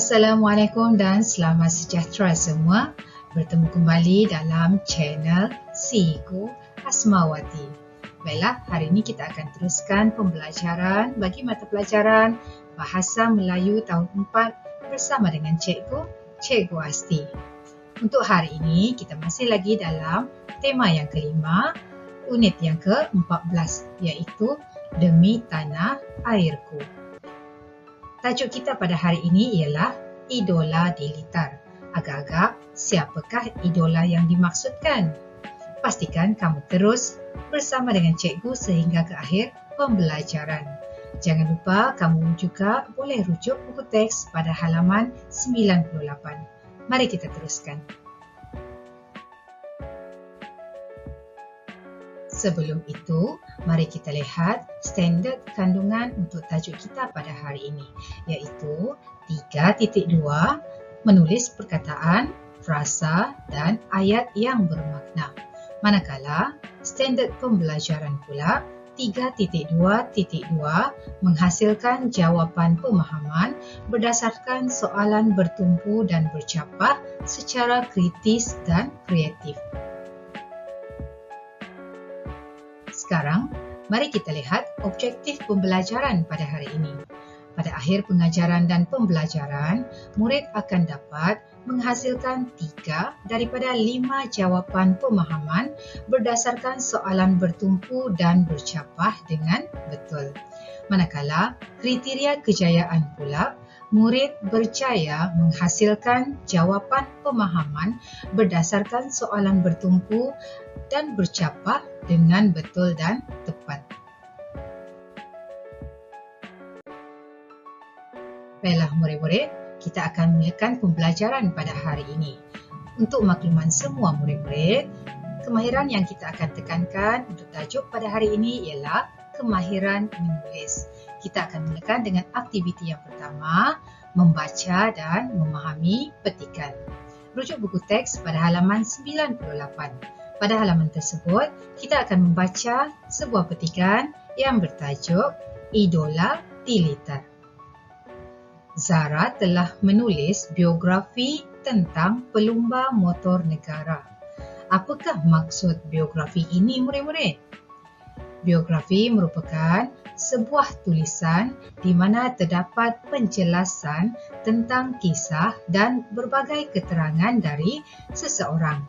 Assalamualaikum dan selamat sejahtera semua. Bertemu kembali dalam channel Siku Asmawati. Baiklah, hari ini kita akan teruskan pembelajaran bagi mata pelajaran Bahasa Melayu tahun 4 bersama dengan Cikgu Asti. Untuk hari ini, kita masih lagi dalam tema yang kelima, unit yang ke-14, iaitu Demi Tanah Airku. Tajuk kita pada hari ini ialah Idola Dilitar. Agak-agak, siapakah idola yang dimaksudkan? Pastikan kamu terus bersama dengan cikgu sehingga ke akhir pembelajaran. Jangan lupa kamu juga boleh rujuk buku teks pada halaman 98. Mari kita teruskan. Sebelum itu, mari kita lihat standard kandungan untuk tajuk kita pada hari ini, iaitu 3.2, menulis perkataan, frasa dan ayat yang bermakna. Manakala, standard pembelajaran pula 3.2.2 menghasilkan jawapan pemahaman berdasarkan soalan bertumpu dan bercapah secara kritis dan kreatif. Sekarang, mari kita lihat objektif pembelajaran pada hari ini. Pada akhir pengajaran dan pembelajaran, murid akan dapat menghasilkan 3 daripada 5 jawapan pemahaman berdasarkan soalan bertumpu dan bercapah dengan betul. Manakala, kriteria kejayaan pula, murid berjaya menghasilkan jawapan pemahaman berdasarkan soalan bertumpu dan bercapah dengan betul dan tepat. Baiklah murid-murid, kita akan mulakan pembelajaran pada hari ini. Untuk makluman semua murid-murid, kemahiran yang kita akan tekankan untuk tajuk pada hari ini ialah kemahiran menulis. Kita akan mulakan dengan aktiviti yang pertama, membaca dan memahami petikan. Rujuk buku teks pada halaman 98. Pada halaman tersebut, kita akan membaca sebuah petikan yang bertajuk Idola Dilitar. Zara telah menulis biografi tentang pelumba motor negara. Apakah maksud biografi ini, murid-murid? Biografi merupakan sebuah tulisan di mana terdapat penjelasan tentang kisah dan berbagai keterangan dari seseorang.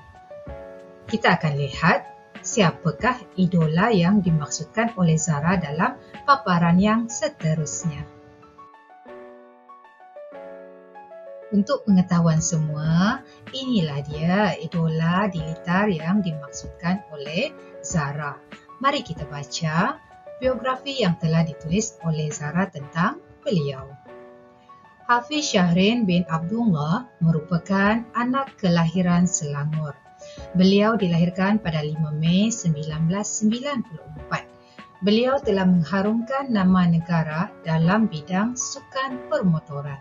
Kita akan lihat siapakah idola yang dimaksudkan oleh Zara dalam paparan yang seterusnya. Untuk pengetahuan semua, inilah dia idola dilitar yang dimaksudkan oleh Zara. Mari kita baca biografi yang telah ditulis oleh Zara tentang beliau. Hafiz Syahrin bin Abdullah merupakan anak kelahiran Selangor. Beliau dilahirkan pada 5 Mei 1994. Beliau telah mengharumkan nama negara dalam bidang sukan permotoran.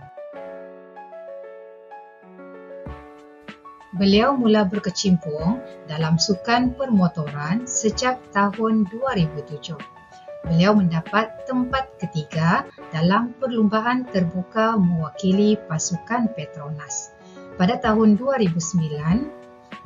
Beliau mula berkecimpung dalam sukan permotoran sejak tahun 2007. Beliau mendapat tempat ketiga dalam perlumbaan terbuka mewakili pasukan Petronas. Pada tahun 2009,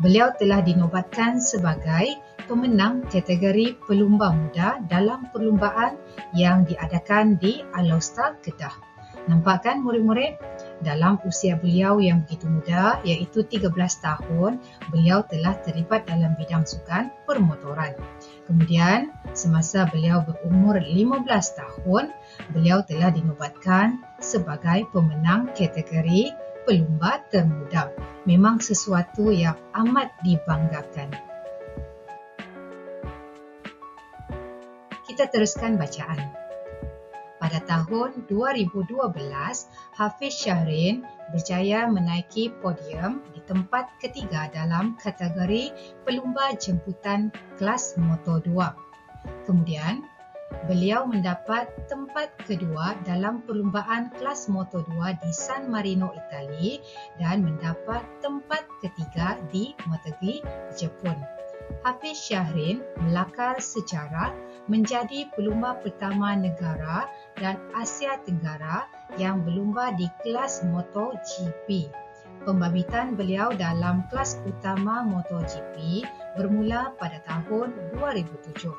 beliau telah dinobatkan sebagai pemenang kategori pelumba muda dalam perlumbaan yang diadakan di Alostar, Kedah. Nampak kan murid-murid? Dalam usia beliau yang begitu muda, iaitu 13 tahun, beliau telah terlibat dalam bidang sukan permotoran. Kemudian, semasa beliau berumur 15 tahun, beliau telah dinobatkan sebagai pemenang kategori pelumba termuda. Memang sesuatu yang amat dibanggakan. Kita teruskan bacaan. Pada tahun 2012, Hafiz Syahrin berjaya menaiki podium di tempat ketiga dalam kategori pelumba jemputan kelas Moto2. Kemudian, beliau mendapat tempat kedua dalam perlumbaan kelas Moto2 di San Marino, Itali dan mendapat tempat ketiga di MotoGP Jepun. Hafiz Syahrin melakar sejarah menjadi pelumba pertama negara dan Asia Tenggara yang berlumba di kelas MotoGP. Pembabitan beliau dalam kelas utama MotoGP bermula pada tahun 2007.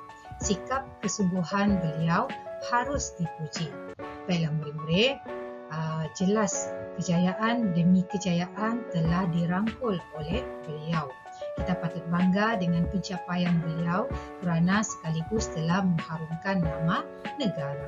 Sikap kesungguhan beliau harus dipuji. Baiklah murid-murid, jelas kejayaan demi kejayaan telah dirangkul oleh beliau. Kita patut bangga dengan pencapaian beliau kerana sekaligus telah mengharumkan nama negara.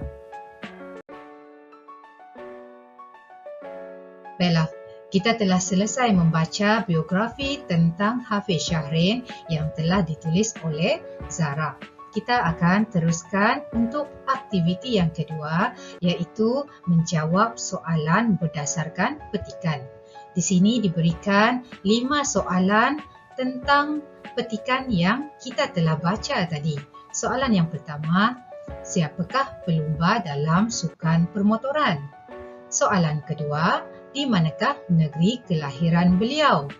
Baiklah, kita telah selesai membaca biografi tentang Hafiz Syahrin yang telah ditulis oleh Zara. Kita akan teruskan untuk aktiviti yang kedua, iaitu menjawab soalan berdasarkan petikan. Di sini diberikan 5 soalan tentang petikan yang kita telah baca tadi. Soalan yang pertama, siapakah pelumba dalam sukan permotoran? Soalan kedua, di manakah negeri kelahiran beliau?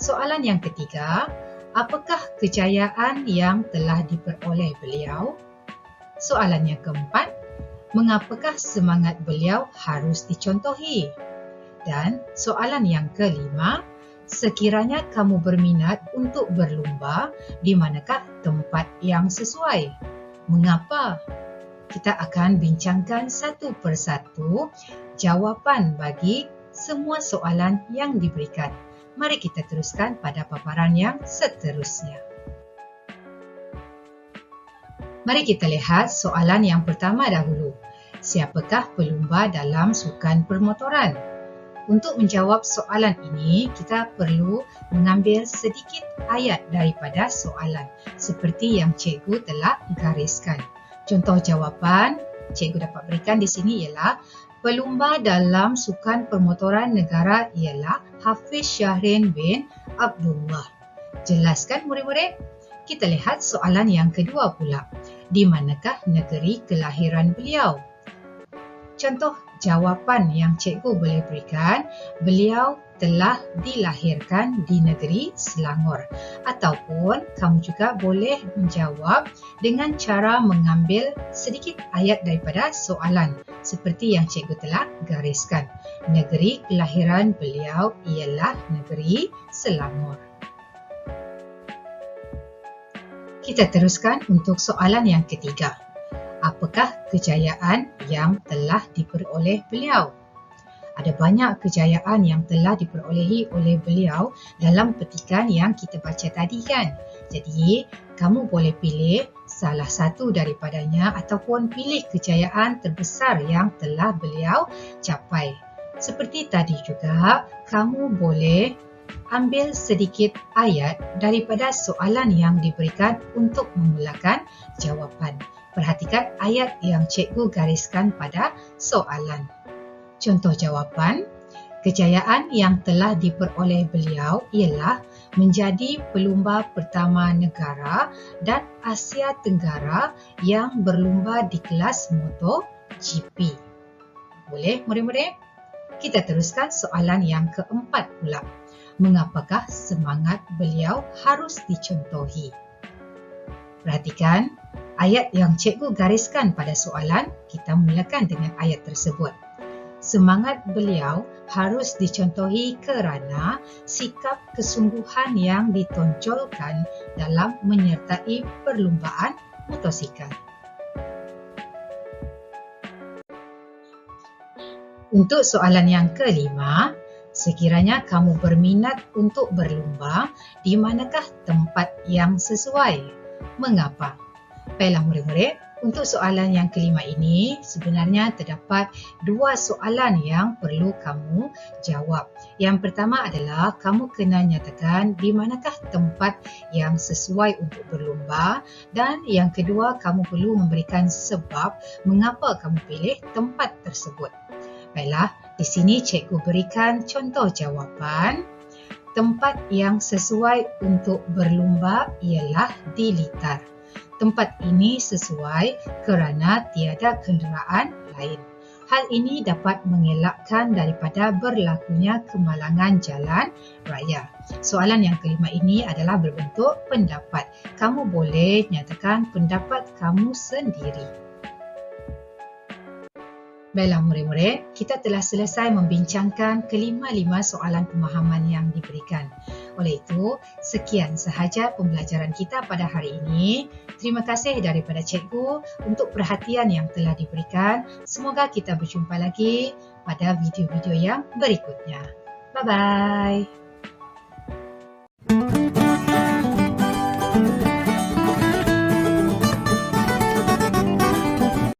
Soalan yang ketiga, apakah kejayaan yang telah diperoleh beliau? Soalan yang keempat, mengapakah semangat beliau harus dicontohi? Dan soalan yang kelima, sekiranya kamu berminat untuk berlumba, di manakah tempat yang sesuai? Mengapa? Kita akan bincangkan satu persatu jawapan bagi semua soalan yang diberikan. Mari kita teruskan pada paparan yang seterusnya. Mari kita lihat soalan yang pertama dahulu. Siapakah pelumba dalam sukan permotoran? Untuk menjawab soalan ini, kita perlu mengambil sedikit ayat daripada soalan seperti yang cikgu telah gariskan. Contoh jawapan cikgu dapat berikan di sini ialah pelumba dalam sukan permotoran negara ialah Hafiz Syahrin bin Abdullah. Jelaskan murid-murid? Kita lihat soalan yang kedua pula. Di manakah negeri kelahiran beliau? Contoh jawapan yang cikgu boleh berikan, beliau telah dilahirkan di negeri Selangor. Ataupun kamu juga boleh menjawab dengan cara mengambil sedikit ayat daripada soalan seperti yang cikgu telah gariskan. Negeri kelahiran beliau ialah negeri Selangor. Kita teruskan untuk soalan yang ketiga. Apakah kejayaan yang telah diperoleh beliau? Ada banyak kejayaan yang telah diperolehi oleh beliau dalam petikan yang kita baca tadi kan. Jadi, kamu boleh pilih salah satu daripadanya ataupun pilih kejayaan terbesar yang telah beliau capai. Seperti tadi juga, kamu boleh ambil sedikit ayat daripada soalan yang diberikan untuk memulakan jawapan. Perhatikan ayat yang cikgu gariskan pada soalan. Contoh jawapan, kejayaan yang telah diperoleh beliau ialah menjadi pelumba pertama negara dan Asia Tenggara yang berlumba di kelas MotoGP. Boleh murid-murid? Kita teruskan soalan yang keempat pula. Mengapakah semangat beliau harus dicontohi? Perhatikan ayat yang cikgu gariskan pada soalan, kita mulakan dengan ayat tersebut. Semangat beliau harus dicontohi kerana sikap kesungguhan yang ditonjolkan dalam menyertai perlumbaan motosikal. Untuk soalan yang kelima, sekiranya kamu berminat untuk berlumba, di manakah tempat yang sesuai? Mengapa? Baiklah murid-murid, untuk soalan yang kelima ini sebenarnya terdapat 2 soalan yang perlu kamu jawab. Yang pertama adalah kamu kena nyatakan di manakah tempat yang sesuai untuk berlumba, dan yang kedua kamu perlu memberikan sebab mengapa kamu pilih tempat tersebut. Baiklah, di sini cikgu berikan contoh jawapan. Tempat yang sesuai untuk berlumba ialah di Litar. Tempat ini sesuai kerana tiada kenderaan lain. Hal ini dapat mengelakkan daripada berlakunya kemalangan jalan raya. Soalan yang kelima ini adalah berbentuk pendapat. Kamu boleh nyatakan pendapat kamu sendiri. Baiklah murid-murid, kita telah selesai membincangkan kelima-lima soalan pemahaman yang diberikan. Oleh itu, sekian sahaja pembelajaran kita pada hari ini. Terima kasih daripada cikgu untuk perhatian yang telah diberikan. Semoga kita berjumpa lagi pada video-video yang berikutnya. Bye-bye.